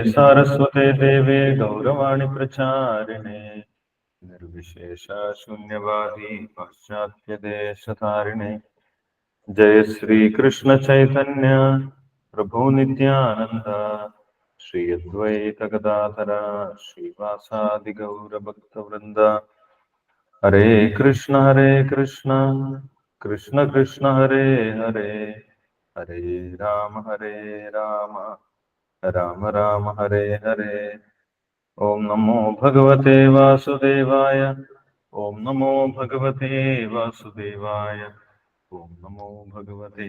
सारस्वते देवे गौरवाणी प्रचारिणे निर्विशेष शून्यवादी पाश्चात्य देशतारिणे जय श्री कृष्ण चैतन्य प्रभु नित्यानंद श्री अद्वैत गदाधर श्रीवासादि गौर भक्त वृंद हरे कृष्ण कृष्ण कृष्ण हरे हरे हरे राम राम राम हरे हरे। ओम नमो भगवते वासुदेवाय। ओम नमो भगवते वासुदेवाय। ओम नमो भगवते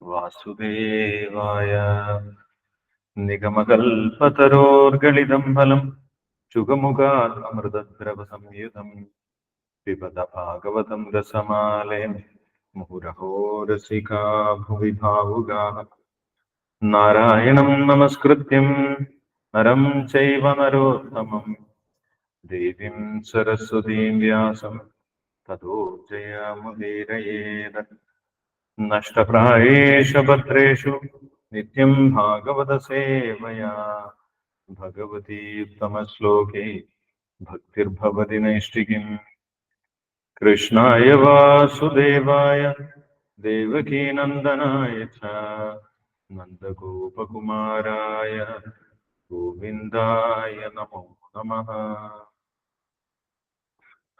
वासुदेवाय। निगमकल्पतरोर्गलितं फलं शुकमुखात् अमृतद्रवसंयुतं पिबत भागवतं रसमालयन् मुहुरहो रसिका भुवि भावुकाः। नारायणं नमस्कृत्यं नरं चैव नरोत्तमं देवीं सरस्वतीं व्यासं ततो जयमुदीरयेत्। नष्टप्रायेषु भद्रेषु नित्यं भागवतसेवया भगवती उत्तमश्लोके भक्तिर्भवति नैष्टिकीम्। कृष्णाय वासुदेवाय देवकीनन्दनाय च नन्दगोपकुमाराय गोविन्दाय नमो नमः।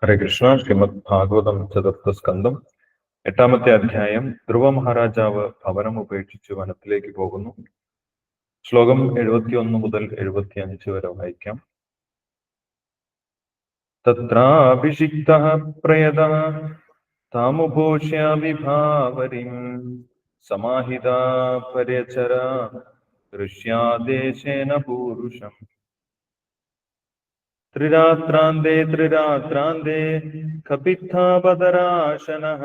हरे कृष्ण। श्रीमद् ഭാഗവതം ചതുർത്ഥസ്കന്ധം 8-ാമത്തെ അധ്യായം. ധ്രുവ മഹാരാജാവ് ഭവനം ഉപേക്ഷിച്ച് വനത്തിലേക്ക് പോകുന്നു. ശ്ലോകം 71 മുതൽ 75 വരെ വായിക്കാം. തത്രാഭിഷിക്തഃ പ്രയതഃ താമുപോഷ്യ വിഭാവരിം സമാഹിതാ പര്യചര ദൃശ്യാദേശേന പൂരുഷം. ത്രിരാത്രാന്തേ കപിത്ഥാപദരാശനഃ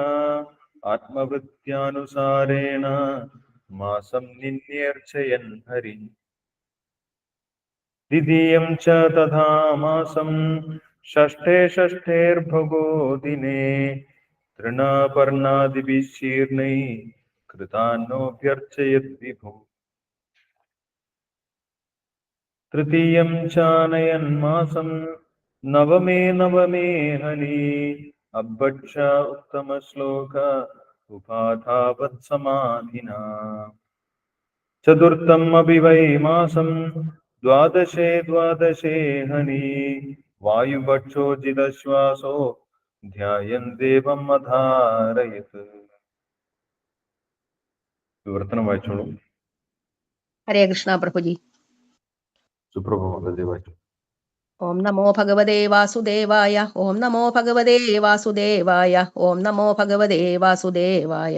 ആത്മവൃത്യാനുസാരേണ മാസം നിന്യർച്ചയൻ ഹരി. ദ്വിതീയം ച തഥാ മാസം ഷഷ്ഠേർഭഗോ ദിനേ തൃണപർണാദിഭിः ശീർണൈः കൃതാന്നോഭ്യർച്ചയത് വിഭും. തൃതീയം ചാനയൻ മാസം നവമേ ഹനി അഭക്ഷ ഉത്തമ ശ്ലോക ഉപാധാവത് സമാധിനാ. ചതുർത്ഥം അപി വൈ മാസം ദ്വാദശേ ഹനി വായുഭക്ഷോജിതശ്വാസോ ധ്യായൻ ദേവം അധാരയത്. വിവർത്തനം വായിച്ചോളൂ. ഹരേ കൃഷ്ണ പ്രഭുജി. സുപ്രഭാതം വായിച്ചു. ഓം നമോ ഭഗവതേ വാസുദേവായ. ഓം നമോ ഭഗവതേ വാസുദേവായ. ഓം നമോ ഭഗവതേ വാസുദേവായ.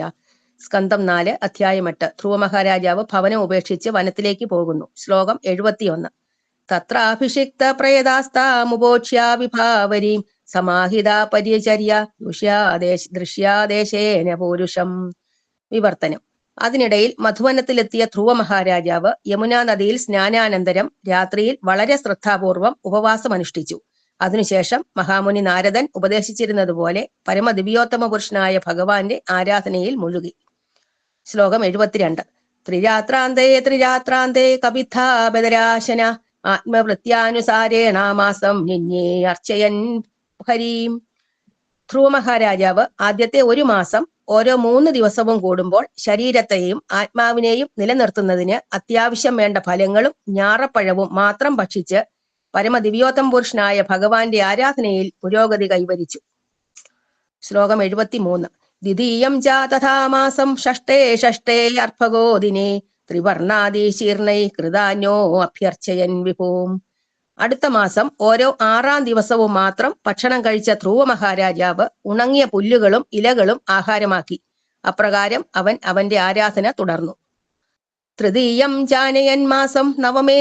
സ്കന്ധം 4, അധ്യായം 8. ധ്രുവ മഹാരാജാവ് ഭവനം ഉപേക്ഷിച്ച് വനത്തിലേക്ക് പോകുന്നു. ശ്ലോകം 71. തത്രാഭിഷിക്ത പ്രയതാസ്താമുപോക്ഷ്യ വിഭാവരീം സമാഹിത പരിചര്യ ദൃശ്യാദേശേന പൂരുഷം. വിവർത്തനം. അതിനിടയിൽ മധുവനത്തിലെത്തിയ ധ്രുവ മഹാരാജാവ് യമുനാ നദിയിൽ സ്നാനാനന്തരം രാത്രിയിൽ വളരെ ശ്രദ്ധാപൂർവം ഉപവാസമനുഷ്ഠിച്ചു. അതിനുശേഷം മഹാമുനി നാരദൻ ഉപദേശിച്ചിരുന്നതുപോലെ പരമദിവ്യോത്തമ പുരുഷനായ ഭഗവാന്റെ ആരാധനയിൽ മുഴുകി. ശ്ലോകം 72. ത്രിരാത്രാന്തേ കപിത്ഥാബദരാശന ആത്മവൃത്യാനുസാരേണ മാസം നിന്യേ അർച്ചയൻ ഹരീം. ധ്രുവ മഹാരാജാവ് ആദ്യത്തെ 1 മാസം ഓരോ 3 ദിവസവും കൂടുമ്പോൾ ശരീരത്തെയും ആത്മാവിനെയും നിലനിർത്തുന്നതിന് അത്യാവശ്യം വേണ്ട ഫലങ്ങളും ഞാറപ്പഴവും മാത്രം ഭക്ഷിച്ച് പരമദിവ്യോത്തമ പുരുഷനായ ഭഗവാന്റെ ആരാധനയിൽ പുരോഗതി കൈവരിച്ചു. ശ്ലോകം 73. ദ്വിതീയം ച തഥാ മാസം ഷഷ്ഠേ അർഭഗോ ദിനേ ത്രിവർണാദിശീർണൈ കൃതാന്യോ അഭ്യർച്ചയൻ വിഭൂം. അടുത്ത മാസം ഓരോ 6-ാം ദിവസവും മാത്രം ഭക്ഷണം കഴിച്ച ധ്രുവ മഹാരാജാവ് ഉണങ്ങിയ പുല്ലുകളും ഇലകളും ആഹാരമാക്കി. അപ്രകാരം അവൻ അവന്റെ ആരാധന തുടർന്നു. തൃതീയം ജാനയൻ മാസം നവമേ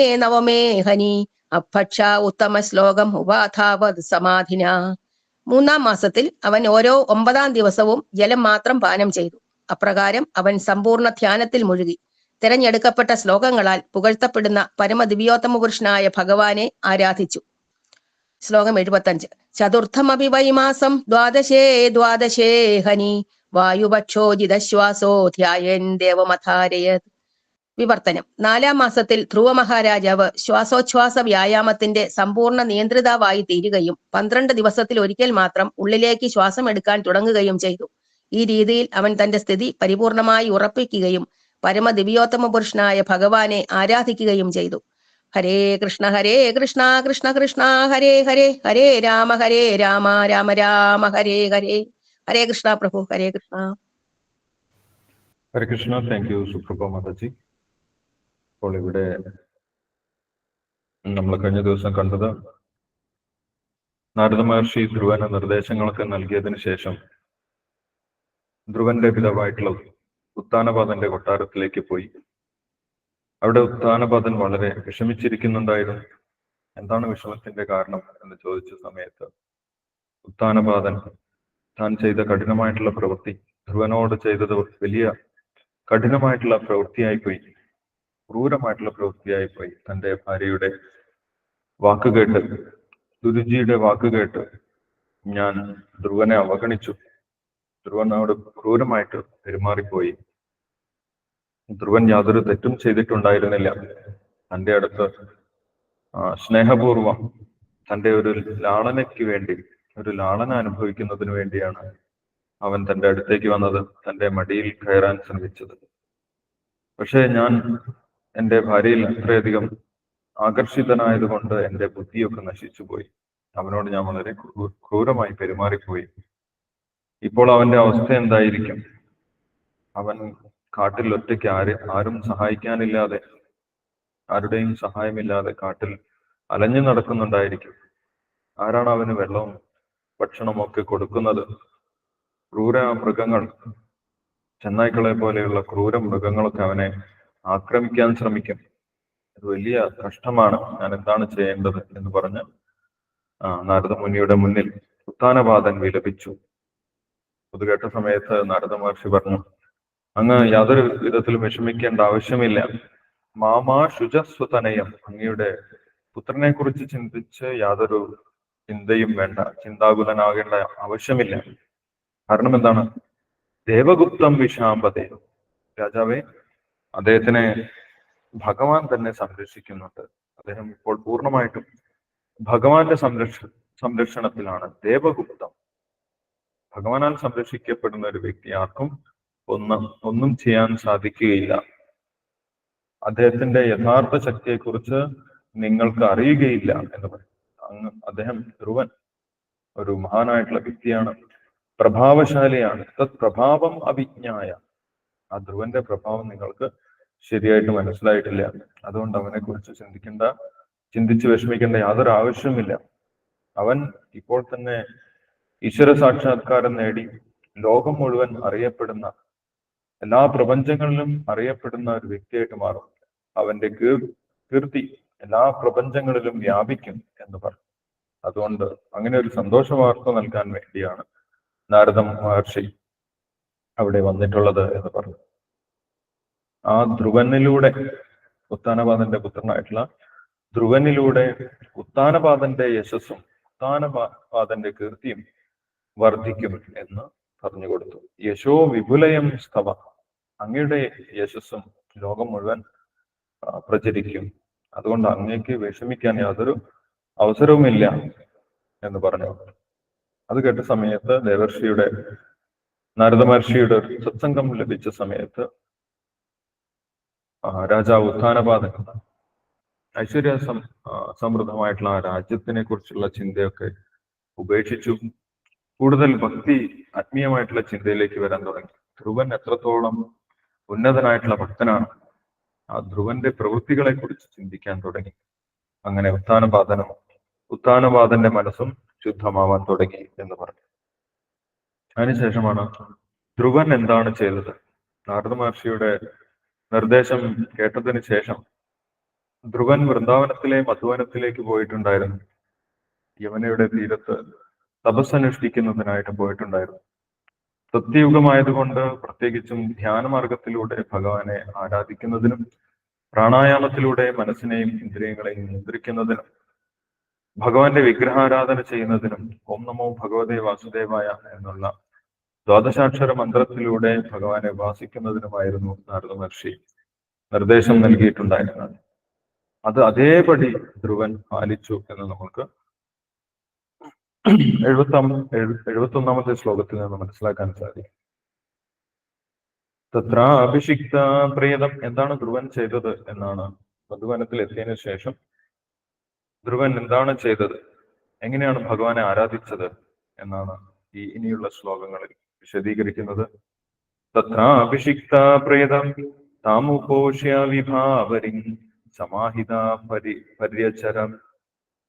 ഹനി അഭക്ഷ ഉത്തമ ശ്ലോകം ഉപാധാവത് സമാധിന. 3-ാം മാസത്തിൽ അവൻ ഓരോ 9-ാം ദിവസവും ജലം മാത്രം പാനം ചെയ്തു. അപ്രകാരം അവൻ സമ്പൂർണ്ണ ധ്യാനത്തിൽ മുഴുകി തെരഞ്ഞെടുക്കപ്പെട്ട ശ്ലോകങ്ങളാൽ പുകഴ്ത്തപ്പെടുന്ന പരമദിവ്യോത്തമ പുരുഷനായ ഭഗവാനെ ആരാധിച്ചു. ശ്ലോകം 75. ചതുർത്ഥമപി വൈ മാസം ദ്വാദശേ ഹനി വായുഭക്ഷോജിതശ്വാസോ ധ്യായൻ ദേവമധാരയത്. വിവർത്തനം. 4-ാം മാസത്തിൽ ധ്രുവ മഹാരാജാവ് ശ്വാസോച്ഛ്വാസ വ്യായാമത്തിന്റെ സമ്പൂർണ്ണ നിയന്ത്രിതാവായി തീരുകയും 12 ദിവസത്തിൽ ഒരിക്കൽ മാത്രം ഉള്ളിലേക്ക് ശ്വാസം എടുക്കാൻ തുടങ്ങുകയും ചെയ്തു. ഈ രീതിയിൽ അവൻ തന്റെ സ്ഥിതി പരിപൂർണമായി ഉറപ്പിക്കുകയും പരമദിവ്യോത്തമ പുരുഷനായ ഭഗവാനെ ആരാധിക്കുകയും ചെയ്തു. ഹരേ കൃഷ്ണ കൃഷ്ണ കൃഷ്ണ ഹരേ ഹരേ, ഹരേ രാമ രാമ രാമ ഹരേ ഹരേ. ഹരേ കൃഷ്ണ പ്രഭു, ഹരേ കൃഷ്ണ. ഹരേ കൃഷ്ണ. താങ്ക് യു സുപ്രഭ മാതാജി. അപ്പോൾ ഇവിടെ നമ്മൾ കഴിഞ്ഞ ദിവസം കണ്ടത് നാരദ മഹർഷി ധ്രുവന് നിർദ്ദേശങ്ങളൊക്കെ നൽകിയതിനു ശേഷം ധ്രുവന്റെ പിതാവായിട്ടുള്ള ഉത്താനപാദന്റെ കൊട്ടാരത്തിലേക്ക് പോയി. അവിടെ ഉത്താനപാദൻ വളരെ വിഷമിച്ചിരിക്കുന്നുണ്ടായിരുന്നു. എന്താണ് വിഷമത്തിന്റെ കാരണം എന്ന് ചോദിച്ച സമയത്ത് ഉത്താനപാദൻ താൻ ചെയ്ത കഠിനമായിട്ടുള്ള പ്രവൃത്തി, ധ്രുവനോട് ചെയ്തത് വലിയ കഠിനമായിട്ടുള്ള പ്രവൃത്തിയായിപ്പോയി, ക്രൂരമായിട്ടുള്ള പ്രവൃത്തിയായിപ്പോയി. തന്റെ ഭാര്യയുടെ വാക്കുകേട്ട്, ദുരുചിയുടെ വാക്കുകേട്ട് ഞാൻ ധ്രുവനെ അവഗണിച്ചു, ധ്രുവനോട് ക്രൂരമായിട്ട് പെരുമാറിപ്പോയി. ധ്രുവൻ യാതൊരു തെറ്റും ചെയ്തിട്ടുണ്ടായിരുന്നില്ല. തന്റെ അടുത്ത് സ്നേഹപൂർവം തന്റെ ഒരു ലാളനയ്ക്ക് വേണ്ടി, ഒരു ലാളന അനുഭവിക്കുന്നതിന് വേണ്ടിയാണ് അവൻ തന്റെ അടുത്തേക്ക് വന്നത്, തന്റെ മടിയിൽ കയറാൻ ശ്രമിച്ചത്. പക്ഷേ ഞാൻ എൻ്റെ ഭാര്യയിൽ അത്രയധികം ആകർഷിതനായതുകൊണ്ട് എൻ്റെ ബുദ്ധിയൊക്കെ നശിച്ചുപോയി. അവനോട് ഞാൻ വളരെ ക്രൂരമായി പെരുമാറിപ്പോയി. ഇപ്പോൾ അവന്റെ അവസ്ഥ എന്തായിരിക്കും? അവൻ കാട്ടിൽ ഒറ്റയ്ക്ക് ആരും സഹായിക്കാനില്ലാതെ, ആരുടെയും സഹായമില്ലാതെ കാട്ടിൽ അലഞ്ഞു നടക്കുന്നുണ്ടായിരിക്കും. ആരാണ് അവന് വെള്ളവും ഭക്ഷണമൊക്കെ കൊടുക്കുന്നത്? ക്രൂര മൃഗങ്ങൾ, ചെന്നായ്ക്കളെ പോലെയുള്ള ക്രൂര മൃഗങ്ങളൊക്കെ അവനെ ആക്രമിക്കാൻ ശ്രമിക്കും. ഇത് വലിയ കഷ്ടമാണ്, ഞാൻ എന്താണ് ചെയ്യേണ്ടത് എന്ന് പറഞ്ഞ് നാരദ മുനിയുടെ മുന്നിൽ ഉത്താനപാദൻ വിലപിച്ചു. അത് കേട്ട സമയത്ത് നാരദ മഹർഷി പറഞ്ഞു, അങ്ങ് യാതൊരു വിധത്തിലും വിഷമിക്കേണ്ട ആവശ്യമില്ല. മാമാ ശുചസ്വതനയം, അങ്ങയുടെ പുത്രനെ കുറിച്ച് ചിന്തിച്ച് യാതൊരു ചിന്തയും വേണ്ട, ചിന്താകുലനാകേണ്ട ആവശ്യമില്ല. കാരണം എന്താണ്? ദേവഗുപ്തം വിശാംബതേ, രാജാവേ, അദ്ദേഹത്തിനെ ഭഗവാൻ തന്നെ സംരക്ഷിക്കുന്നുണ്ട്. അദ്ദേഹം ഇപ്പോൾ പൂർണ്ണമായിട്ടും ഭഗവാന്റെ സംരക്ഷണത്തിലാണ്. ദേവഗുപ്തം, ഭഗവാനാൽ സംരക്ഷിക്കപ്പെടുന്ന ഒരു വ്യക്തി ആർക്കും ഒന്നും ചെയ്യാൻ സാധിക്കുകയില്ല. അദ്ദേഹത്തിന്റെ യഥാർത്ഥ ശക്തിയെക്കുറിച്ച് നിങ്ങൾക്ക് അറിയുകയില്ല എന്ന് പറയും. അദ്ദേഹം ധ്രുവൻ ഒരു മഹാനായിട്ടുള്ള വ്യക്തിയാണ്, പ്രഭാവശാലിയാണ്. തത് പ്രഭാവം അഭിജ്ഞായ, ആ ധ്രുവന്റെ പ്രഭാവം നിങ്ങൾക്ക് ശരിയായിട്ട് മനസ്സിലായിട്ടില്ല. അതുകൊണ്ട് അവനെ കുറിച്ച് ചിന്തിച്ച് വിഷമിക്കേണ്ട യാതൊരു ആവശ്യവുമില്ല. അവൻ ഇപ്പോൾ തന്നെ ഈശ്വര സാക്ഷാത്കാരം നേടി ലോകം മുഴുവൻ അറിയപ്പെടുന്ന, എല്ലാ പ്രപഞ്ചങ്ങളിലും അറിയപ്പെടുന്ന ഒരു വ്യക്തിയായിട്ട് മാറും. അവന്റെ കീർത്തി എല്ലാ പ്രപഞ്ചങ്ങളിലും വ്യാപിക്കും എന്ന് പറഞ്ഞു. അതുകൊണ്ട് അങ്ങനെ ഒരു സന്തോഷ വാർത്ത നൽകാൻ വേണ്ടിയാണ് നാരദ മഹർഷി അവിടെ വന്നിട്ടുള്ളത് എന്ന് പറഞ്ഞു. ആ ധ്രുവനിലൂടെ, ഉത്താനപാദന്റെ പുത്രനായിട്ടുള്ള ധ്രുവനിലൂടെ ഉത്താനപാദന്റെ യശസ്സും ഉത്താനപാദന്റെ കീർത്തിയും വർദ്ധിക്കും എന്ന് പറഞ്ഞു കൊടുത്തു. യശോ വിപുലയം സ്തവ, അങ്ങയുടെ യശസ്സും ലോകം മുഴുവൻ പ്രചരിക്കും. അതുകൊണ്ട് അങ്ങേക്ക് വിഷമിക്കാൻ യാതൊരു അവസരവുമില്ല എന്ന് പറഞ്ഞു. അത് കേട്ട സമയത്ത് നാരദ മഹർഷിയുടെ സത്സംഗം ലഭിച്ച സമയത്ത് രാജാവ് ഉത്താനപാദൻ ഐശ്വര്യ സമൃദ്ധമായിട്ടുള്ള ആ രാജ്യത്തിനെ കുറിച്ചുള്ള ചിന്തയൊക്കെ ഉപേക്ഷിച്ചു. കൂടുതൽ ഭക്തി, ആത്മീയമായിട്ടുള്ള ചിന്തയിലേക്ക് വരാൻ തുടങ്ങി. ധ്രുവൻ എത്രത്തോളം ഉന്നതനായിട്ടുള്ള ഭക്തനാണ്, ആ ധ്രുവന്റെ പ്രവൃത്തികളെ കുറിച്ച് ചിന്തിക്കാൻ തുടങ്ങി. അങ്ങനെ ഉത്താനപാദന്റെ മനസ്സും ശുദ്ധമാവാൻ തുടങ്ങി എന്ന് പറഞ്ഞു. അതിനുശേഷമാണ് ധ്രുവൻ എന്താണ് ചെയ്തത്? നാരദ മഹർഷിയുടെ നിർദ്ദേശം കേട്ടതിന് ശേഷം ധ്രുവൻ വൃന്ദാവനത്തിലെ മധുവനത്തിലേക്ക് പോയിട്ടുണ്ടായിരുന്നു. യമുനയുടെ തീരത്ത് തപസ്സനുഷ്ഠിക്കുന്നതിനായിട്ട് പോയിട്ടുണ്ടായിരുന്നു. സത്യയുഗമായതുകൊണ്ട് പ്രത്യേകിച്ചും ധ്യാനമാർഗത്തിലൂടെ ഭഗവാനെ ആരാധിക്കുന്നതിനും പ്രാണായാമത്തിലൂടെ മനസ്സിനെയും ഇന്ദ്രിയങ്ങളെയും നിയന്ത്രിക്കുന്നതിനും ഭഗവാന്റെ വിഗ്രഹാരാധന ചെയ്യുന്നതിനും ഓം നമോ ഭഗവതേ വാസുദേവായ എന്നുള്ള ദ്വാദശാക്ഷര മന്ത്രത്തിലൂടെ ഭഗവാനെ ഉപാസിക്കുന്നതിനുമായിരുന്നു നാരദ മഹർഷി നിർദ്ദേശം നൽകിയിട്ടുണ്ടായിരുന്നത്. അത് അതേപടി ധ്രുവൻ പാലിച്ചു എന്ന് നമുക്ക് 71-ാമത്തെ ശ്ലോകത്തിൽ നിന്ന് മനസ്സിലാക്കാൻ സാധിക്കും. തത്ര അഭിഷിക്ത പ്രിയതം, എന്താണ് ധ്രുവൻ ചെയ്തത് എന്നാണ്. മധുവനത്തിൽ എത്തിയതിനു ശേഷം ധ്രുവൻ എന്താണ് ചെയ്തത്, എങ്ങനെയാണ് ഭഗവാനെ ആരാധിച്ചത് എന്നാണ് ഇനിയുള്ള ശ്ലോകങ്ങളിൽ വിശദീകരിക്കുന്നത്. തത്ര അഭിഷിക്ത പ്രിയതം താമുപോഷ്യ വിഭാവരിം സമാഹിത പര്യചരം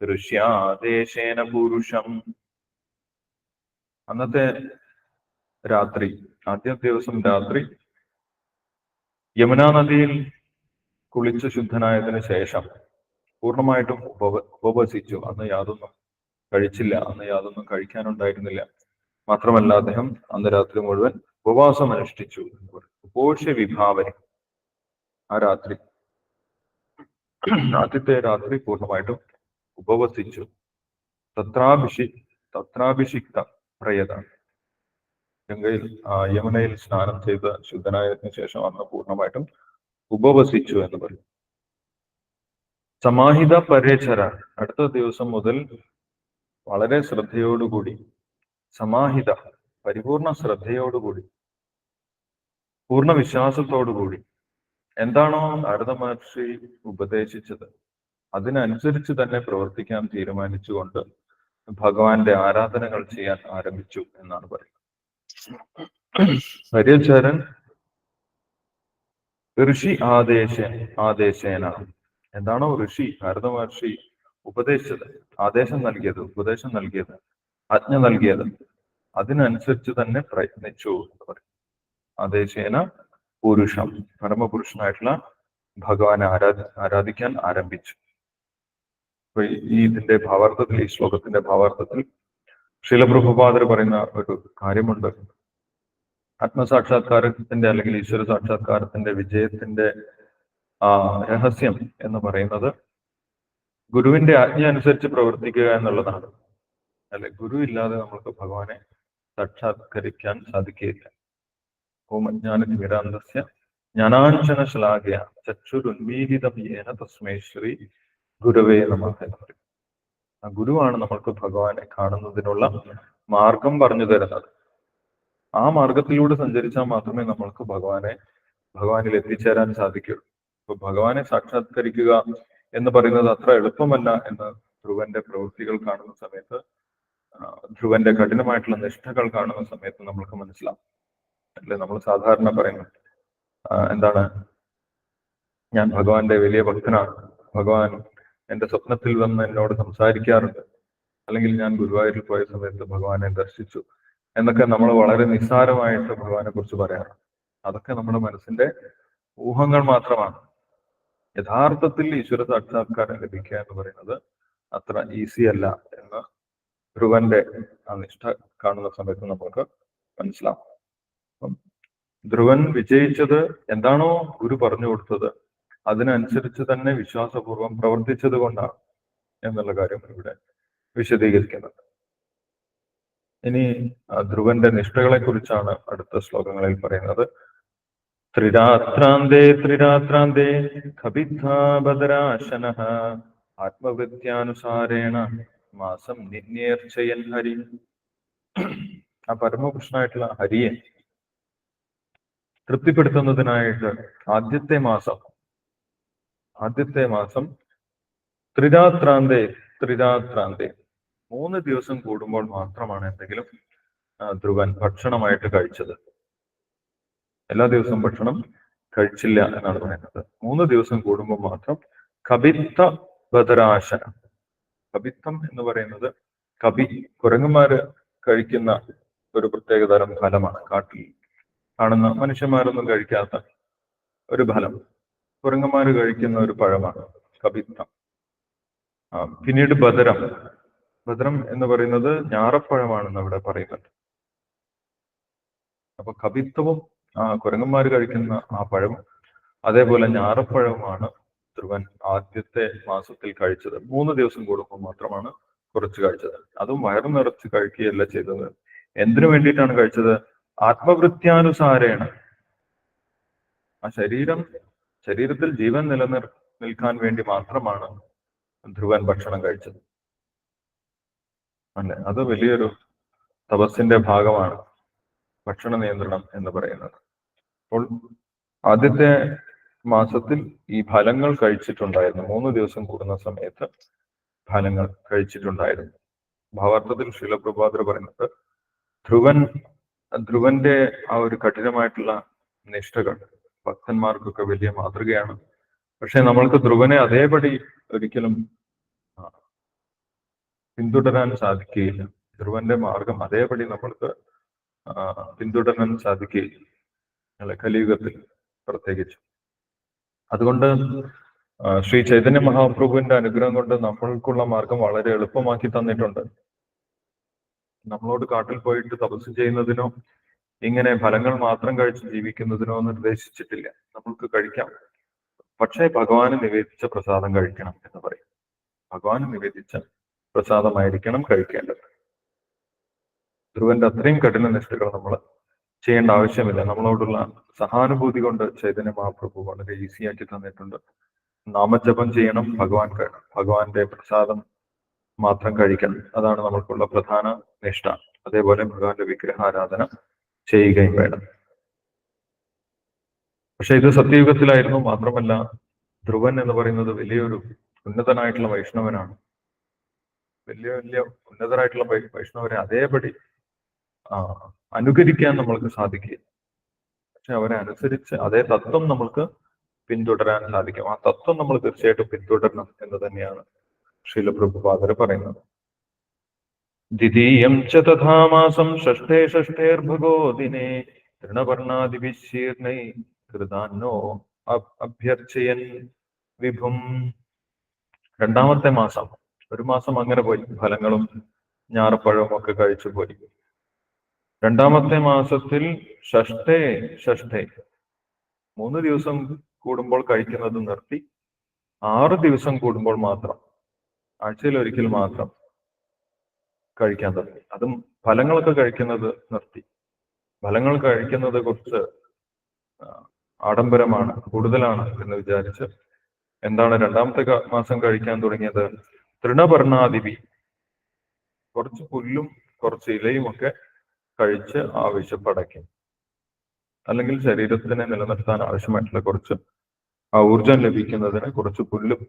ദൃശ്യാദേശേന പുരുഷം. അന്നത്തെ രാത്രി, ആദ്യ ദിവസം രാത്രി യമുനാ നദിയിൽ കുളിച്ച് ശുദ്ധനായതിനു ശേഷം പൂർണ്ണമായിട്ടും ഉപവസിച്ചു. അന്ന് യാതൊന്നും കഴിച്ചില്ല, അന്ന് യാതൊന്നും കഴിക്കാനുണ്ടായിരുന്നില്ല. മാത്രമല്ല അദ്ദേഹം അന്ന് രാത്രി മുഴുവൻ ഉപവാസം അനുഷ്ഠിച്ചു എന്ന് പറയും. ഉപോഷ്യ വിഭാവന, ആ രാത്രി, ആദ്യത്തെ രാത്രി പൂർണ്ണമായിട്ടും ഉപവസിച്ചു. തത്രാഭിഷിക്ത പ്രയത, ഗംഗയിൽ യമുനയിൽ സ്നാനം ചെയ്ത് ശുദ്ധനായതിനു ശേഷം അന്ന് പൂർണ്ണമായിട്ടും ഉപവസിച്ചു എന്ന് പറയും. സമാഹിത പര്യചര, അടുത്ത ദിവസം മുതൽ വളരെ ശ്രദ്ധയോടുകൂടി, സമാഹിത പരിപൂർണ ശ്രദ്ധയോടുകൂടി, പൂർണ്ണ വിശ്വാസത്തോടുകൂടി എന്താണോ നാരദ മഹർഷി ഉപദേശിച്ചത് അതിനനുസരിച്ച് തന്നെ പ്രവർത്തിക്കാൻ തീരുമാനിച്ചുകൊണ്ട് ഭഗവാന്റെ ആരാധനകൾ ചെയ്യാൻ ആരംഭിച്ചു എന്നാണ് പറയുന്നത്. പര്യചരൻ ഋഷി ആദേശേന, എന്താണോ ഋഷി നാരദ മഹർഷി ഉപദേശിച്ചത്, ഉപദേശം നൽകിയത്, ആജ്ഞ നൽകിയത്, അതിനനുസരിച്ച് തന്നെ പ്രയത്നിച്ചു എന്ന് പറയും. ആദേശേന പുരുഷം, പരമപുരുഷനായിട്ടുള്ള ഭഗവാനെ ആരാധിക്കാൻ ആരംഭിച്ചു. ഇതിന്റെ ഭാവാർത്ഥത്തിൽ, ഈ ശ്ലോകത്തിന്റെ ഭാവാർത്ഥത്തിൽ ശീലപ്രഭുപാദർ പറയുന്ന ഒരു കാര്യമുണ്ട്. ആത്മസാക്ഷാത്കാരത്തിന്റെ അല്ലെങ്കിൽ ഈശ്വര സാക്ഷാത്കാരത്തിന്റെ വിജയത്തിന്റെ രഹസ്യം എന്ന് പറയുന്നത് ഗുരുവിന്റെ ആജ്ഞ അനുസരിച്ച് പ്രവർത്തിക്കുക എന്നുള്ളതാണ്. അല്ലെ, ഗുരു ഇല്ലാതെ നമ്മൾക്ക് ഭഗവാനെ സാക്ഷാത്കരിക്കാൻ സാധിക്കുകയില്ല. ഓം അജ്ഞാനതിമിരാന്തസ്യ ജ്ഞാനാഞ്ജന ശ്ലാഘ്യ ചക്ഷുരുന്മീലിതം തസ്മൈ ശ്രീ ഗുരവേ നമഃ എന്ന് പറയും. ആ ഗുരുവാണ് നമ്മൾക്ക് ഭഗവാനെ കാണുന്നതിനുള്ള മാർഗം പറഞ്ഞു തരുന്നത്. ആ മാർഗത്തിലൂടെ സഞ്ചരിച്ചാൽ മാത്രമേ നമ്മൾക്ക് ഭഗവാനിൽ എത്തിച്ചേരാൻ സാധിക്കുള്ളൂ. അപ്പൊ ഭഗവാനെ സാക്ഷാത്കരിക്കുക എന്ന് പറയുന്നത് അത്ര എളുപ്പമല്ല എന്ന് ധ്രുവന്റെ പ്രവൃത്തികൾ കാണുന്ന സമയത്ത്, ധ്രുവന്റെ കഠിനമായിട്ടുള്ള നിഷ്ഠകൾ കാണുന്ന സമയത്ത് നമ്മൾക്ക് മനസ്സിലാവും. അല്ലെ, നമ്മൾ സാധാരണ പറയുന്നു എന്താണ്, ഞാൻ ഭഗവാന്റെ വലിയ ഭക്തനാണ്, ഭഗവാൻ എന്റെ സ്വപ്നത്തിൽ വന്ന് എന്നോട് സംസാരിക്കാറുണ്ട്, അല്ലെങ്കിൽ ഞാൻ ഗുരുവായൂരിൽ പോയ സമയത്ത് ഭഗവാനെ ദർശിച്ചു എന്നൊക്കെ നമ്മൾ വളരെ നിസ്സാരമായിട്ട് ഭഗവാനെ കുറിച്ച് പറയാറുണ്ട്. അതൊക്കെ നമ്മുടെ മനസ്സിന്റെ ഊഹങ്ങൾ മാത്രമാണ്. യഥാർത്ഥത്തിൽ ഈശ്വര സാക്ഷാത്കാരം ലഭിക്കുക എന്ന് പറയുന്നത് അത്ര ഈസി അല്ല എന്ന് ധ്രുവന്റെ ആ നിഷ്ഠ കാണുന്ന സമയത്ത് നമുക്ക് മനസ്സിലാവും. അപ്പം ധ്രുവൻ വിജയിച്ചത് എന്താണോ ഗുരു പറഞ്ഞു കൊടുത്തത് അതിനനുസരിച്ച് തന്നെ വിശ്വാസപൂർവം പ്രവർത്തിച്ചത് കൊണ്ടാണ് എന്നുള്ള കാര്യം ഇവിടെ വിശദീകരിക്കുന്നത്. ഇനി ധ്രുവന്റെ നിഷ്ഠകളെ കുറിച്ചാണ് അടുത്ത ശ്ലോകങ്ങളിൽ പറയുന്നത്. ത്രിരാത്രാന്തേ കപിത്ഥബദരാശനഃ ആത്മവൃത്യാനുസാരേണ മാസം നിന്യേർച്ചയൻ ഹരി. ആ പരമകൃഷ്ണനായിട്ടുള്ള ഹരിയെ തൃപ്തിപ്പെടുത്തുന്നതിനായിട്ട് ആദ്യത്തെ മാസം ത്രിരാത്രാന്തേ 3 ദിവസം കൂടുമ്പോൾ മാത്രമാണ് എന്തെങ്കിലും ധ്രുവൻ ഭക്ഷണമായിട്ട് കഴിച്ചത്. എല്ലാ ദിവസവും ഭക്ഷണം കഴിച്ചില്ല എന്നാണ് പറയുന്നത്. 3 ദിവസം കൂടുമ്പോൾ മാത്രം കപിത്ത ബദരാശന. കപിത്തം എന്ന് പറയുന്നത് കുരങ്ങന്മാര് കഴിക്കുന്ന ഒരു പ്രത്യേകതരം ഫലമാണ്. കാട്ടിൽ കാണുന്ന മനുഷ്യന്മാരൊന്നും കഴിക്കാത്ത ഒരു ഫലം, കുരങ്ങന്മാര് കഴിക്കുന്ന ഒരു പഴമാണ് കപിത്തം. പിന്നീട് ബദരം എന്ന് പറയുന്നത് ഞാറപ്പഴമാണെന്ന് അവിടെ പറയുന്നുണ്ട്. അപ്പൊ കപിത്തവും കുരങ്ങന്മാര് കഴിക്കുന്ന ആ പഴം, അതേപോലെ ഞാറപ്പഴവുമാണ് ധ്രുവൻ ആദ്യത്തെ മാസത്തിൽ കഴിച്ചത്. 3 ദിവസം കൂടുമ്പോൾ മാത്രമാണ് കുറച്ച് കഴിച്ചത്. അതും വയറു നിറച്ച് കഴിക്കുകയല്ല ചെയ്തത്. എന്തിനു വേണ്ടിയിട്ടാണ് കഴിച്ചത്? ആത്മവൃത്യാനുസാരേണ. ആ ശരീരം ശരീരത്തിൽ ജീവൻ നിൽക്കാൻ വേണ്ടി മാത്രമാണ് ധ്രുവൻ ഭക്ഷണം കഴിച്ചത്. അല്ലെ, അത് വലിയൊരു തപസ്സിന്റെ ഭാഗമാണ് ഭക്ഷണ നിയന്ത്രണം എന്ന് പറയുന്നത്. അപ്പോൾ ആദ്യത്തെ മാസത്തിൽ ഈ ഫലങ്ങൾ കഴിച്ചിട്ടുണ്ടായിരുന്നു. 3 ദിവസം കൂടുന്ന സമയത്ത് ഫലങ്ങൾ കഴിച്ചിട്ടുണ്ടായിരുന്നു. ഭാവാർത്ഥത്തിൽ ശീലപ്രഭാതർ പറയുന്നത് ധ്രുവന്റെ ആ ഒരു കഠിനമായിട്ടുള്ള നിഷ്ഠകൾ ഭക്തന്മാർക്കൊക്കെ വലിയ മാതൃകയാണ്. പക്ഷെ നമ്മൾക്ക് ധ്രുവനെ അതേപടി ഒരിക്കലും പിന്തുടരാൻ സാധിക്കുകയില്ല. ധ്രുവന്റെ മാർഗം അതേപടി നമ്മൾക്ക് പിന്തുടരാൻ സാധിക്കുകയില്ല, അല്ലെ, കലിയുഗത്തിൽ പ്രത്യേകിച്ച്. അതുകൊണ്ട് ശ്രീ ചൈതന്യ മഹാപ്രഭുവിന്റെ അനുഗ്രഹം കൊണ്ട് നമ്മൾക്കുള്ള മാർഗം വളരെ എളുപ്പമാക്കി തന്നിട്ടുണ്ട്. നമ്മളോട് കാട്ടിൽ പോയിട്ട് തപസ് ചെയ്യുന്നതിനോ ഇങ്ങനെ ഫലങ്ങൾ മാത്രം കഴിച്ച് ജീവിക്കുന്നതിനോ നിർദ്ദേശിച്ചിട്ടില്ല. നമ്മൾക്ക് കഴിക്കാം, പക്ഷേ ഭഗവാന് നിവേദിച്ച പ്രസാദം കഴിക്കണം എന്ന് പറയും. ഭഗവാന് നിവേദിച്ച പ്രസാദമായിരിക്കണം കഴിക്കേണ്ടത്. ധ്രുവന്റെ അത്രയും കഠിന നിഷ്ഠകൾ നമ്മൾ ചെയ്യേണ്ട ആവശ്യമില്ല. നമ്മളോടുള്ള സഹാനുഭൂതി കൊണ്ട് ചൈതന്യ മഹാപ്രഭു വളരെ ഈസിയാക്കി തന്നിട്ടുണ്ട്. നാമജപം ചെയ്യണം, ഭഗവാന്റെ പ്രസാദം മാത്രം കഴിക്കണം. അതാണ് നമ്മൾക്കുള്ള പ്രധാന നിഷ്ഠ. അതേപോലെ ഭഗവാന്റെ വിഗ്രഹാരാധന ചെയ്യുകയും വേണം. പക്ഷെ ഇത് സത്യയുഗത്തിലായിരുന്നു. മാത്രമല്ല, ധ്രുവൻ എന്ന് പറയുന്നത് വലിയൊരു ഉന്നതനായിട്ടുള്ള വൈഷ്ണവനാണ്. വലിയ ഉന്നതരായിട്ടുള്ള വൈഷ്ണവരെ അതേപടി അനുകരിക്കാൻ നമ്മൾക്ക് സാധിക്കില്ല. പക്ഷെ അവരെ അനുസരിച്ച് അതേ തത്വം നമ്മൾക്ക് പിന്തുടരാൻ സാധിക്കും. ആ തത്വം നമ്മൾ തീർച്ചയായിട്ടും പിന്തുടരണം എന്ന് തന്നെയാണ് ശീലപ്രഭുപാദർ പറയുന്നത്. ദ്വിതീയം ച തഥാ മാസം ഷഷ്ഠേർഭഗോ ദിനേ തൃണവർണാദിവിശീർണൈ കൃതാന്നോ അഭ്യർച്ചയൻ വിഭും. രണ്ടാമത്തെ മാസം, ഒരു മാസം അങ്ങനെ പോയി, ഫലങ്ങളും ഞാറപ്പഴവും ഒക്കെ കഴിച്ചു പോയി. രണ്ടാമത്തെ മാസത്തിൽ ഷഷ്ഠേ 3 ദിവസം കൂടുമ്പോൾ കഴിക്കുന്നത് നിർത്തി 6 ദിവസം കൂടുമ്പോൾ മാത്രം, ആഴ്ചയിൽ ഒരിക്കൽ മാത്രം കഴിക്കാൻ തുടങ്ങി. അതും ഫലങ്ങളൊക്കെ കഴിക്കുന്നത് നിർത്തി. ഫലങ്ങൾ കഴിക്കുന്നത് കുറച്ച് ആഡംബരമാണ്, കൂടുതലാണ് എന്ന് വിചാരിച്ച് എന്താണ് രണ്ടാമത്തെ മാസം കഴിക്കാൻ തുടങ്ങിയത്? തൃണപർണാദിവി, കുറച്ച് പുല്ലും കുറച്ച് ഇലയും ഒക്കെ കഴിച്ച് ആവശ്യപ്പടയ്ക്കും. അല്ലെങ്കിൽ ശരീരത്തിനെ നിലനിർത്താൻ ആവശ്യമായിട്ടുള്ള കുറച്ച് ഊർജം ലഭിക്കുന്നതിന് കുറച്ച് പുല്ലും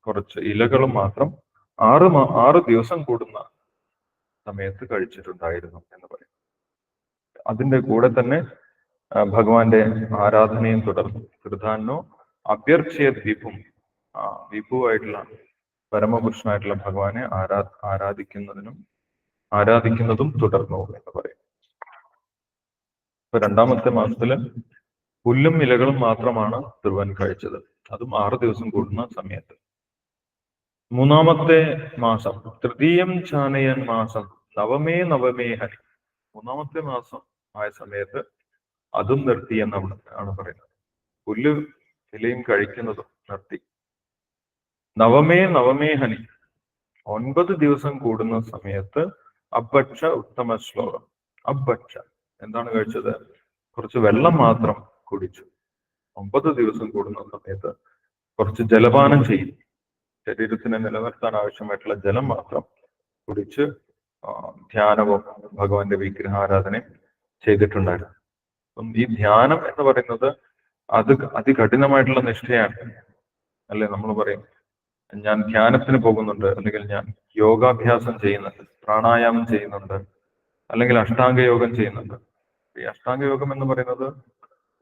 കുറച്ച് ഇലകളും മാത്രം 6 ദിവസം കൂടുന്ന സമയത്ത് കഴിച്ചിട്ടുണ്ടായിരുന്നു എന്ന് പറയും. അതിന്റെ കൂടെ തന്നെ ഭഗവാന്റെ ആരാധനയും തുടർന്നു. കൃതാന്നോ അഭ്യർച്ചയത് വിഭും, വിഭുവായിട്ടുള്ള പരമപുരുഷനായിട്ടുള്ള ഭഗവാനെ ആരാധിക്കുന്നതും തുടർന്നു എന്ന് പറയും. ഇപ്പൊ രണ്ടാമത്തെ മാസത്തില് പുല്ലും ഇലകളും മാത്രമാണ് ധ്രുവൻ കഴിച്ചത്, അതും 6 ദിവസം കൂടുന്ന സമയത്ത്. മൂന്നാമത്തെ മാസം, തൃതീയം ചാനയൻ മാസം നവമേ ഹരി, മൂന്നാമത്തെ മാസം ആയ സമയത്ത് അതും നിർത്തി എന്നാണ് പറയുന്നത്. പുല്ല് ഇലയും കഴിക്കുന്നതും നിർത്തി. നവമേ ഹനി, 9 ദിവസം കൂടുന്ന സമയത്ത് അഭക്ഷ ഉത്തമ ശ്ലോകം. അഭക്ഷ എന്താണ് കഴിച്ചത്? കുറച്ച് വെള്ളം മാത്രം കുടിച്ചു. 9 ദിവസം കൂടുന്ന സമയത്ത് കുറച്ച് ജലപാനം ചെയ്യും. ശരീരത്തിനെ നിലനിർത്താൻ ആവശ്യമായിട്ടുള്ള ജലം മാത്രം കുടിച്ച് ധ്യാനവും ഭഗവാന്റെ വിഗ്രഹാരാധനയും ചെയ്തിട്ടുണ്ടായിരുന്നു. അപ്പം ഈ ധ്യാനം എന്ന് പറയുന്നത് അത് അതികഠിനമായിട്ടുള്ള നിഷ്ഠയാണ്, അല്ലെ? നമ്മൾ പറയും, ഞാൻ ധ്യാനത്തിന് പോകുന്നുണ്ട്, അല്ലെങ്കിൽ ഞാൻ യോഗാഭ്യാസം ചെയ്യുന്നുണ്ട്, പ്രാണായാമം ചെയ്യുന്നുണ്ട്, അല്ലെങ്കിൽ അഷ്ടാംഗ യോഗം ചെയ്യുന്നുണ്ട്. ഈ അഷ്ടാംഗ യോഗം എന്ന് പറയുന്നത്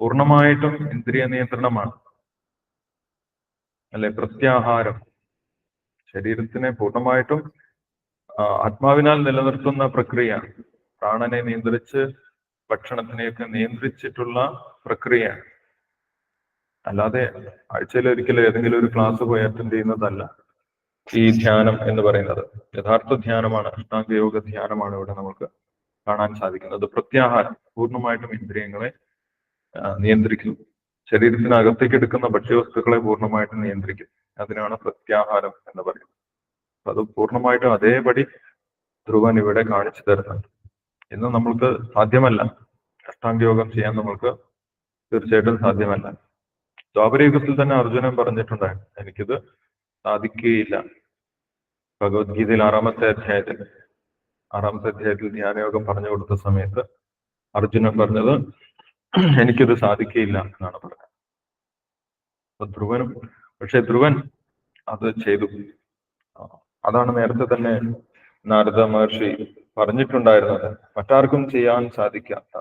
പൂർണ്ണമായിട്ടും ഇന്ദ്രിയ നിയന്ത്രണമാണ്, അല്ലെ? പ്രത്യാഹാരം, ശരീരത്തിനെ പൂർണ്ണമായിട്ടും ആത്മാവിനാൽ നിലനിർത്തുന്ന പ്രക്രിയയാണ്. പ്രാണനെ നിയന്ത്രിച്ച് ഭക്ഷണത്തിനെയൊക്കെ നിയന്ത്രിച്ചിട്ടുള്ള പ്രക്രിയയാണ്. അല്ലാതെ ആഴ്ചയിൽ ഒരിക്കലും ഏതെങ്കിലും ഒരു ക്ലാസ് പോയി അറ്റൻഡ് ചെയ്യുന്നതല്ല ഈ ധ്യാനം എന്ന് പറയുന്നത്. യഥാർത്ഥ ധ്യാനമാണ്, അഷ്ടാംഗ യോഗ ധ്യാനമാണ് ഇവിടെ നമുക്ക് കാണാൻ സാധിക്കുന്നത്. പ്രത്യാഹാരം, പൂർണ്ണമായിട്ടും ഇന്ദ്രിയങ്ങളെ നിയന്ത്രിക്കും. ശരീരത്തിനകത്തേക്ക് എടുക്കുന്ന ഭക്ഷ്യവസ്തുക്കളെ പൂർണ്ണമായിട്ടും നിയന്ത്രിക്കും. അതിനാണ് പ്രത്യാഹാരം എന്ന് പറയുന്നത്. അത് പൂർണ്ണമായിട്ടും അതേപടി ധ്രുവൻ ഇവിടെ കാണിച്ചു തരുന്നുണ്ട്. ഇന്ന് നമ്മൾക്ക് സാധ്യമല്ല, അഷ്ടാംഗ യോഗം ചെയ്യാൻ നമ്മൾക്ക് തീർച്ചയായിട്ടും സാധ്യമല്ല. ദ്വാപരയുഗത്തിൽ തന്നെ അർജുനൻ പറഞ്ഞിട്ടുണ്ടായിരുന്നു, എനിക്കിത് സാധിക്കുകയില്ല. ഭഗവത്ഗീതയിൽ ആറാമത്തെ അധ്യായത്തിൽ ധ്യാനയോഗം പറഞ്ഞു കൊടുത്ത സമയത്ത് അർജുനൻ പറഞ്ഞത് എനിക്കിത് സാധിക്കുകയില്ല എന്നാണ് പറഞ്ഞത്. അപ്പൊ ധ്രുവൻ അത് ചെയ്തു. അതാണ് നേരത്തെ തന്നെ നാരദ മഹർഷി പറഞ്ഞിട്ടുണ്ടായിരുന്നത്, മറ്റാർക്കും ചെയ്യാൻ സാധിക്കാത്ത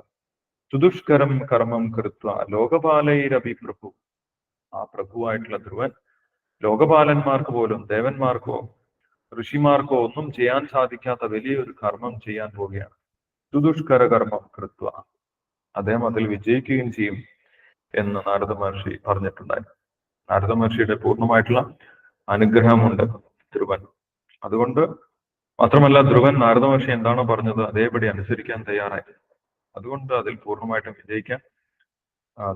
സുദുഷ്കരം കർമ്മം കൃത്വ ലോകപാലൈരഭി പ്രഭു. ആ പ്രഭുവായിട്ടുള്ള ധ്രുവൻ ലോകപാലന്മാർക്ക് പോലും, ദേവന്മാർക്കോ ഋഷിമാർക്കോ ഒന്നും ചെയ്യാൻ സാധിക്കാത്ത വലിയൊരു കർമ്മം ചെയ്യാൻ പോവുകയാണ്. സുദുഷ്കര കർമ്മം കൃത്വ. അദ്ദേഹം അതിൽ വിജയിക്കുകയും ചെയ്യും എന്ന് നാരദ മഹർഷി പറഞ്ഞിട്ടുണ്ടായിരുന്നു. നാരദ മഹർഷിയുടെ പൂർണ്ണമായിട്ടുള്ള അനുഗ്രഹമുണ്ട് ധ്രുവൻ. അതുകൊണ്ട് മാത്രമല്ല, ധ്രുവൻ നാരദ മഹർഷി എന്താണോ പറഞ്ഞത് അതേപടി അനുസരിക്കാൻ തയ്യാറായി. അതുകൊണ്ട് അതിൽ പൂർണ്ണമായിട്ടും വിജയിക്കാൻ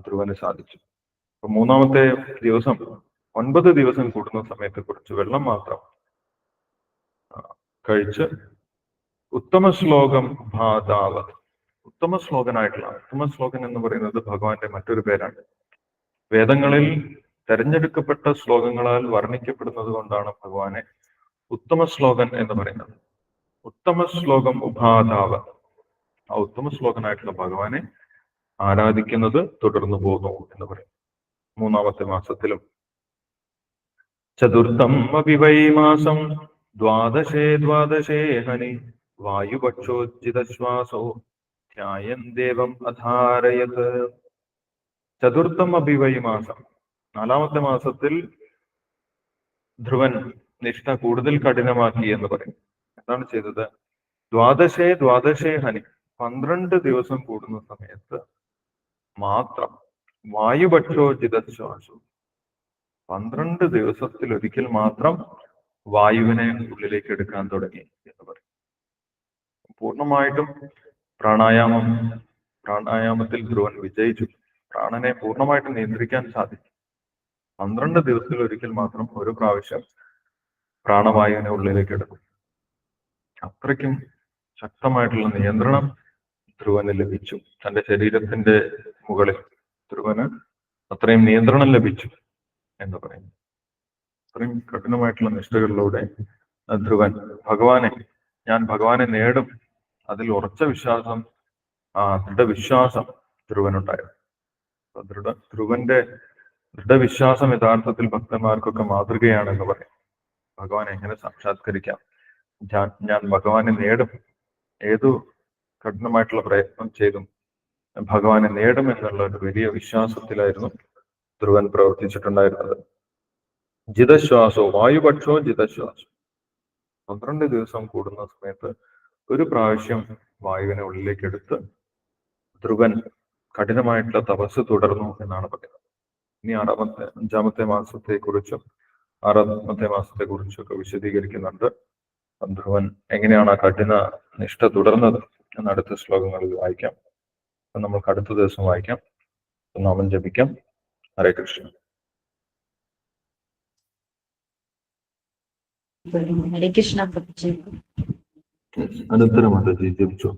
ധ്രുവന് സാധിച്ചു. അപ്പൊ മൂന്നാമത്തെ ദിവസം 9 ദിവസം കൂടുന്ന സമയത്ത് കുറച്ച് വെള്ളം മാത്രം കഴിച്ച് ഉത്തമ ശ്ലോകം ഭാതാവത്. ഉത്തമ ശ്ലോകൻ എന്ന് പറയുന്നത് ഭഗവാന്റെ മറ്റൊരു പേരാണ്. വേദങ്ങളിൽ തെരഞ്ഞെടുക്കപ്പെട്ട ശ്ലോകങ്ങളാൽ വർണ്ണിക്കപ്പെടുന്നത് കൊണ്ടാണ് ഭഗവാനെ ഉത്തമ ശ്ലോകൻ എന്ന് പറയുന്നത്. ഉത്തമ ശ്ലോകം ഉപാധാവ. ആ ഉത്തമ ശ്ലോകനായിട്ടുള്ള ഭഗവാനെ ആരാധിക്കുന്നത് തുടർന്നു പോകുന്നു എന്ന് പറയും. മൂന്നാമത്തെ മാസത്തിലും ചതുർത്ഥം അഭിവൈ മാസം ദ്വാദശേ ഹനി വായുപക്ഷോജിതശ്വാസോ ധ്യായൻ ദേവം അധാരയത്. ചതുർത്ഥം അഭിവൈ മാസം, 4ാമത്തെ മാസത്തിൽ ധ്രുവൻ നിഷ്ഠ കൂടുതൽ കഠിനമാക്കി എന്ന് പറയും. എന്താണ് ചെയ്തത്? ദ്വാദശേ ഹനി, 12 ദിവസം കൂടുന്ന സമയത്ത് മാത്രം വായുപക്ഷോജിതശ്വാസോ, 12 ദിവസത്തിൽ ഒരിക്കൽ മാത്രം വായുവിനെ ഉള്ളിലേക്ക് എടുക്കാൻ തുടങ്ങി എന്ന് പറയും. പൂർണ്ണമായിട്ടും പ്രാണായാമത്തിൽ ധ്രുവൻ വിജയിച്ചു. പ്രാണനെ പൂർണ്ണമായിട്ടും നിയന്ത്രിക്കാൻ സാധിച്ചു. 12 ദിവസത്തിൽ ഒരിക്കൽ മാത്രം ഒരു പ്രാവശ്യം പ്രാണവായുവിനെ ഉള്ളിലേക്ക് എടുക്കും. അത്രയ്ക്കും ശക്തമായിട്ടുള്ള നിയന്ത്രണം ധ്രുവന് ലഭിച്ചു. തന്റെ ശരീരത്തിന്റെ മുകളിൽ ധ്രുവന് അത്രയും നിയന്ത്രണം ലഭിച്ചു എന്ന് പറയുന്നു. അത്രയും കഠിനമായിട്ടുള്ള നിഷ്ഠകളിലൂടെ ധ്രുവൻ ഞാൻ ഭഗവാനെ നേടും, അതിൽ ഉറച്ച വിശ്വാസം, ദൃഢവിശ്വാസം ധ്രുവനുണ്ടായിരുന്നു. ധ്രുവന്റെ ദൃഢവിശ്വാസം യഥാർത്ഥത്തിൽ ഭക്തന്മാർക്കൊക്കെ മാതൃകയാണെന്ന് പറയും. ഭഗവാനെ എങ്ങനെ സാക്ഷാത്കരിക്കാം, ഞാൻ ഭഗവാനെ നേടും, ഏതു കഠിനമായിട്ടുള്ള പ്രയത്നം ചെയ്തും ഭഗവാനെ നേടും എന്നുള്ള ഒരു വലിയ വിശ്വാസത്തിലായിരുന്നു ധ്രുവൻ പ്രവർത്തിച്ചിട്ടുണ്ടായിരുന്നത്. ജിതശ്വാസോ വായുപക്ഷോ ജിതശ്വാസം, 12 ദിവസം കൂടുന്ന സമയത്ത് ഒരു പ്രാവശ്യം വായുവിനെ ഉള്ളിലേക്ക് എടുത്ത് ധ്രുവൻ കഠിനമായിട്ടുള്ള തപസ് തുടർന്നു എന്നാണ് പറയുന്നത്. ഇനി 5ാമത്തെ മാസത്തെ കുറിച്ചും 6ാമത്തെ മാസത്തെ കുറിച്ചും ഒക്കെ വിശദീകരിക്കുന്നുണ്ട്. ധ്രുവൻ എങ്ങനെയാണ് ആ കഠിന നിഷ്ഠ തുടർന്നത് എന്ന് അടുത്ത ശ്ലോകങ്ങളിൽ വായിക്കാം. നമുക്ക് അടുത്ത ദിവസം വായിക്കാം. നാമം ജപിക്കാം. ഹരേ കൃഷ്ണ. हरे कृष्णा जी। जपिച്ചു.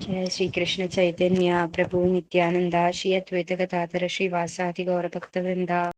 जय श्री कृष्ण चैतन्य प्रभु नित्यानंदा श्री अद्वैत गदाधर श्रीवासादि गौर भक्त वृंदा।